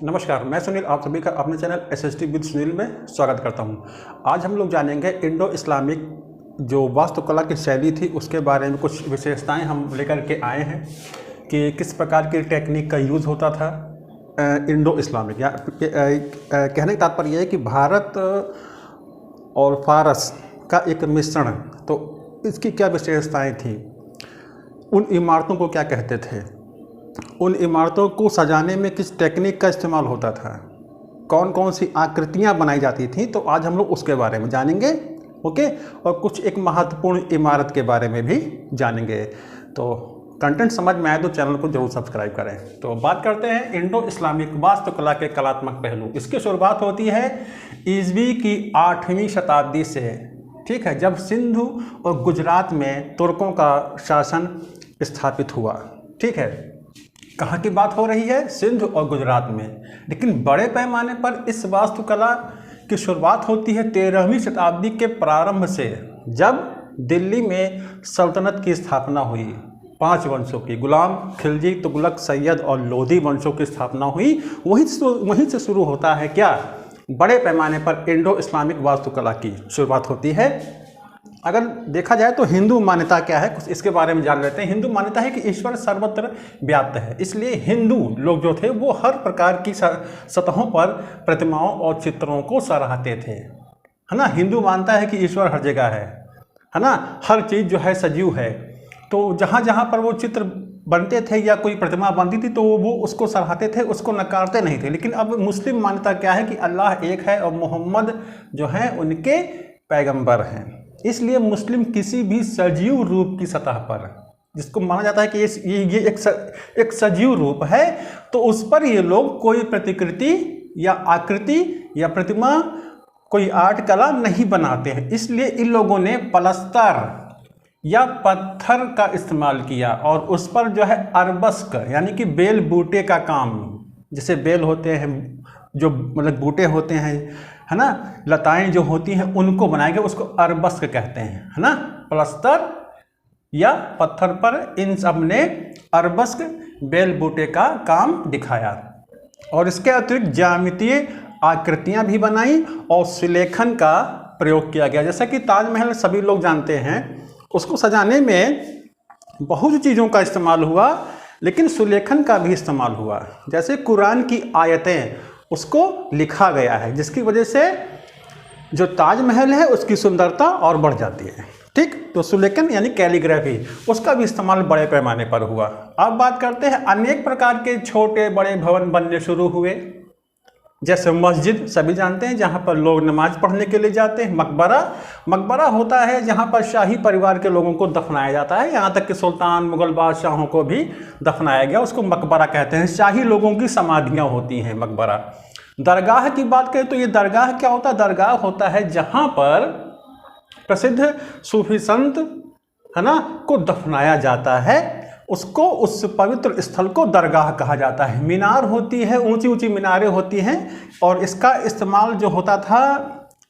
नमस्कार, मैं सुनील आप सभी का अपने चैनल SST विद सुनील में स्वागत करता हूं। आज हम लोग जानेंगे इंडो इस्लामिक जो वास्तुकला की शैली थी उसके बारे में कुछ विशेषताएं हम लेकर के आए हैं कि किस प्रकार की टेक्निक का यूज़ होता था इंडो इस्लामिक। या कहने का तात्पर्य है कि भारत और फारस का एक मिश्रण, तो इसकी क्या विशेषताएँ थी, उन इमारतों को क्या कहते थे, उन इमारतों को सजाने में किस टेक्निक का इस्तेमाल होता था, कौन कौन सी आकृतियां बनाई जाती थीं, तो आज हम लोग उसके बारे में जानेंगे। ओके, और कुछ एक महत्वपूर्ण इमारत के बारे में भी जानेंगे। तो कंटेंट समझ में आए तो चैनल को जरूर सब्सक्राइब करें। तो बात करते हैं इंडो इस्लामिक वास्तुकला के कलात्मक पहलू। इसकी शुरुआत होती है ईस्वी की 8वीं शताब्दी से, ठीक है, जब सिंधु और गुजरात में तुर्कों का शासन स्थापित हुआ। ठीक है, कहाँ की बात हो रही है? सिंध और गुजरात में। लेकिन बड़े पैमाने पर इस वास्तुकला की शुरुआत होती है 13वीं शताब्दी के प्रारंभ से, जब दिल्ली में सल्तनत की स्थापना हुई। 5 वंशों की, गुलाम, खिलजी, तुगलक, सैयद और लोधी वंशों की स्थापना हुई। वहीं से शुरू होता है क्या? बड़े पैमाने पर इंडो इस्लामिक वास्तुकला की शुरुआत होती है। अगर देखा जाए तो हिंदू मान्यता क्या है, कुछ इसके बारे में जान लेते हैं। हिंदू मान्यता है कि ईश्वर सर्वत्र व्याप्त है, इसलिए हिंदू लोग जो थे वो हर प्रकार की सतहों पर प्रतिमाओं और चित्रों को सराहते थे, है ना। हिंदू मानता है कि ईश्वर हर जगह है ना, हर चीज़ जो है सजीव है। तो जहाँ जहाँ पर वो चित्र बनते थे या कोई प्रतिमा बनती थी तो वो उसको सराहते थे, उसको नकारते नहीं थे। लेकिन अब मुस्लिम मान्यता क्या है कि अल्लाह एक है और मोहम्मद जो हैं उनके पैगंबर हैं। इसलिए मुस्लिम किसी भी सजीव रूप की सतह पर, जिसको माना जाता है कि ये एक सजीव रूप है, तो उस पर ये लोग कोई प्रतिकृति या आकृति या प्रतिमा, कोई आर्ट कला नहीं बनाते हैं। इसलिए इन लोगों ने पलस्तर या पत्थर का इस्तेमाल किया और उस पर जो है अरबस्क यानी कि बेल बूटे का काम, जैसे बेल होते हैं, जो मतलब बूटे होते हैं, है ना, लताएं जो होती हैं, उनको बनाया गया, उसको अरबस्क कहते हैं, है ना। प्लस्तर या पत्थर पर इन सब ने अरबस्क, बेल बूटे का काम दिखाया। और इसके अतिरिक्त ज्यामितीय आकृतियां भी बनाई और सुलेखन का प्रयोग किया गया। जैसा कि ताजमहल सभी लोग जानते हैं, उसको सजाने में बहुत चीज़ों का इस्तेमाल हुआ, लेकिन सुलेखन का भी इस्तेमाल हुआ। जैसे कुरान की आयतें, उसको लिखा गया है, जिसकी वजह से जो ताजमहल है उसकी सुंदरता और बढ़ जाती है। ठीक, तो सुलेखन यानी कैलीग्राफी, उसका भी इस्तेमाल बड़े पैमाने पर हुआ। अब बात करते हैं, अनेक प्रकार के छोटे बड़े भवन बनने शुरू हुए। जैसे मस्जिद सभी जानते हैं, जहाँ पर लोग नमाज पढ़ने के लिए जाते हैं। मकबरा होता है जहाँ पर शाही परिवार के लोगों को दफनाया जाता है। यहाँ तक कि सुल्तान, मुगल बादशाहों को भी दफनाया गया, उसको मकबरा कहते हैं। शाही लोगों की समाधियाँ होती हैं मकबरा। दरगाह की बात करें तो ये दरगाह क्या होता है? दरगाह होता है जहाँ पर प्रसिद्ध सूफी संत, है ना, को दफनाया जाता है, उसको, उस पवित्र स्थल को दरगाह कहा जाता है। मीनार होती है, ऊंची ऊंची मीनारें होती हैं, और इसका इस्तेमाल जो होता था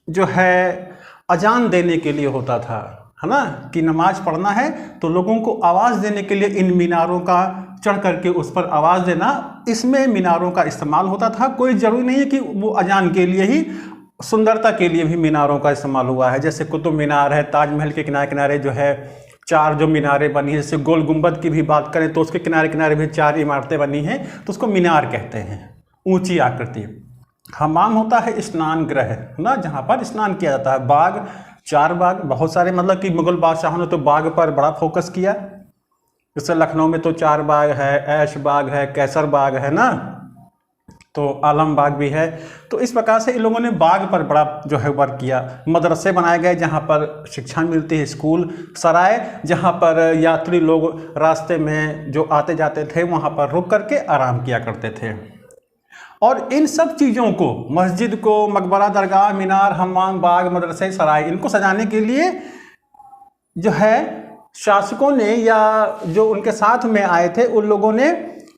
जो है अजान देने के लिए होता था, है ना, कि नमाज पढ़ना है तो लोगों को आवाज़ देने के लिए इन मीनारों का चढ़ करके उस पर आवाज़ देना, इसमें मीनारों का इस्तेमाल होता था। कोई ज़रूरी नहीं है कि वो अजान के लिए ही, सुंदरता के लिए भी मीनारों का इस्तेमाल हुआ है। जैसे कुतुब मीनार है, ताजमहल के किनारे किनारे जो है 4 जो मीनारें बनी है। जैसे गोल गुंबद की भी बात करें तो उसके किनारे किनारे भी 4 इमारतें बनी हैं, तो उसको मीनार कहते हैं, ऊंची आकृति। हमाम होता है स्नान गृह ना, जहाँ पर स्नान किया जाता है। बाग, 4 बाग, बहुत सारे, मतलब कि मुगल बादशाहों ने तो बाग पर बड़ा फोकस किया। जैसे लखनऊ में तो 4 बाग है, ऐश बाग है, कैसर बाग है ना, तो आलम बाग भी है। तो इस प्रकार से इन लोगों ने बाग पर बड़ा जो है वर्क किया। मदरसे बनाए गए जहाँ पर शिक्षा मिलती है, स्कूल, सराय, जहाँ पर यात्री लोग रास्ते में जो आते जाते थे वहाँ पर रुक करके आराम किया करते थे। और इन सब चीज़ों को, मस्जिद को, मकबरा, दरगाह, मीनार, हम्माम, बाग, मदरसे, सराय, इनको सजाने के लिए जो है शासकों ने या जो उनके साथ में आए थे उन लोगों ने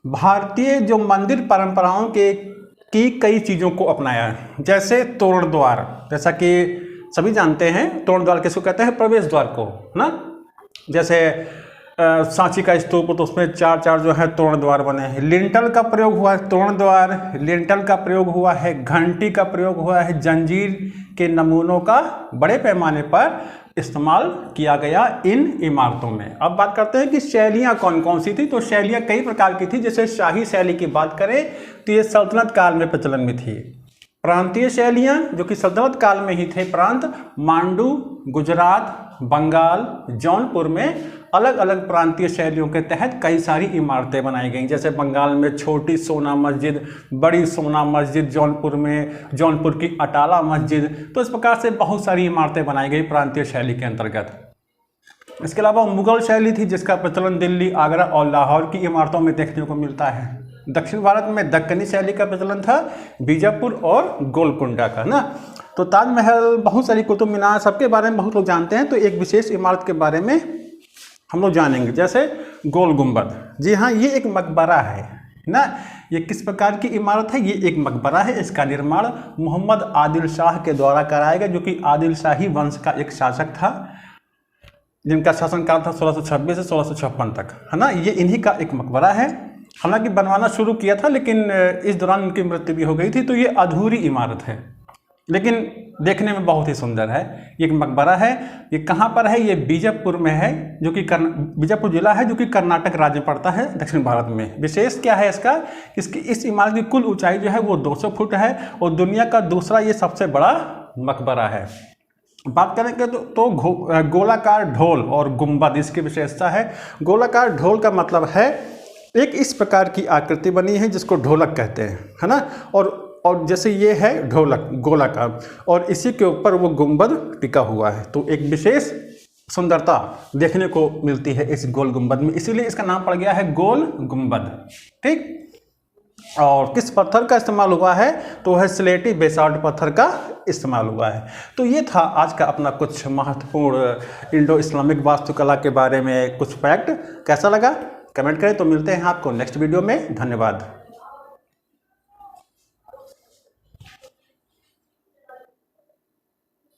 भारतीय जो मंदिर परंपराओं की कई चीज़ों को अपनाया है। जैसे तोरण द्वार, जैसा कि सभी जानते हैं, तोरण द्वार किसको कहते हैं? प्रवेश द्वार को ना। जैसे सांची का स्तूप, तो उसमें चार चार जो है तोरण द्वार बने हैं। लिंटल का प्रयोग हुआ है, तोरण द्वार, लिंटल का प्रयोग हुआ है, घंटी का प्रयोग हुआ है, जंजीर के नमूनों का बड़े पैमाने पर इस्तेमाल किया गया इन इमारतों में। अब बात करते हैं कि शैलियाँ कौन कौन सी थी। तो शैलियाँ कई प्रकार की थी। जैसे शाही शैली की बात करें तो ये सल्तनत काल में प्रचलन में थी। प्रांतीय शैलियाँ जो कि सल्तनत काल में ही थे प्रांत, मांडू, गुजरात, बंगाल, जौनपुर में अलग अलग प्रांतीय शैलियों के तहत कई सारी इमारतें बनाई गई। जैसे बंगाल में छोटी सोना मस्जिद, बड़ी सोना मस्जिद, जौनपुर में जौनपुर की अटाला मस्जिद। तो इस प्रकार से बहुत सारी इमारतें बनाई गई प्रांतीय शैली के अंतर्गत। इसके अलावा मुगल शैली थी जिसका प्रचलन दिल्ली, आगरा और लाहौर की इमारतों में देखने को मिलता है। दक्षिण भारत में दक्कनी शैली का प्रचलन था, बीजापुर और गोलकुंडा का ना। तो ताजमहल, बहुत सारी कुतुब मीनार, सबके बारे में बहुत लोग जानते हैं। तो एक विशेष इमारत के बारे में हम लोग जानेंगे, जैसे गोल गुंबद। जी हाँ, ये एक मकबरा है ना। ये किस प्रकार की इमारत है? ये एक मकबरा है। इसका निर्माण मोहम्मद आदिल शाह के द्वारा कराया गया, जो कि आदिल शाही वंश का एक शासक था, जिनका शासनकाल था 1626 से 1656 तक, है ना। ये इन्हीं का एक मकबरा है। हालांकि बनवाना शुरू किया था लेकिन इस दौरान उनकी मृत्यु भी हो गई थी। तो ये अधूरी इमारत है लेकिन देखने में बहुत ही सुंदर है। ये एक मकबरा है। ये कहाँ पर है? ये बीजापुर में है, जो कि बीजापुर जिला है, जो कि कर्नाटक राज्य में पड़ता है, दक्षिण भारत में। विशेष क्या है इसका? इसकी इस इमारत की कुल ऊंचाई जो है वो 200 फुट है और दुनिया का दूसरा ये सबसे बड़ा मकबरा है। बात करेंगे तो गोलाकार ढोल और गुंबद इसकी विशेषता है। गोलाकार ढोल का मतलब है एक इस प्रकार की आकृति बनी है जिसको ढोलक कहते हैं, है ना। और जैसे ये है ढोलक गोलाकार, और इसी के ऊपर वो गुंबद टिका हुआ है। तो एक विशेष सुंदरता देखने को मिलती है इस गोल गुंबद में, इसीलिए इसका नाम पड़ गया है गोल गुंबद। ठीक। और किस पत्थर का इस्तेमाल हुआ है? तो है स्लेटी बेसाल्ट पत्थर का इस्तेमाल हुआ है। तो ये था आज का अपना कुछ महत्वपूर्ण इंडो इस्लामिक वास्तुकला के बारे में कुछ फैक्ट। कैसा लगा कमेंट करें। तो मिलते हैं आपको नेक्स्ट वीडियो में। धन्यवाद।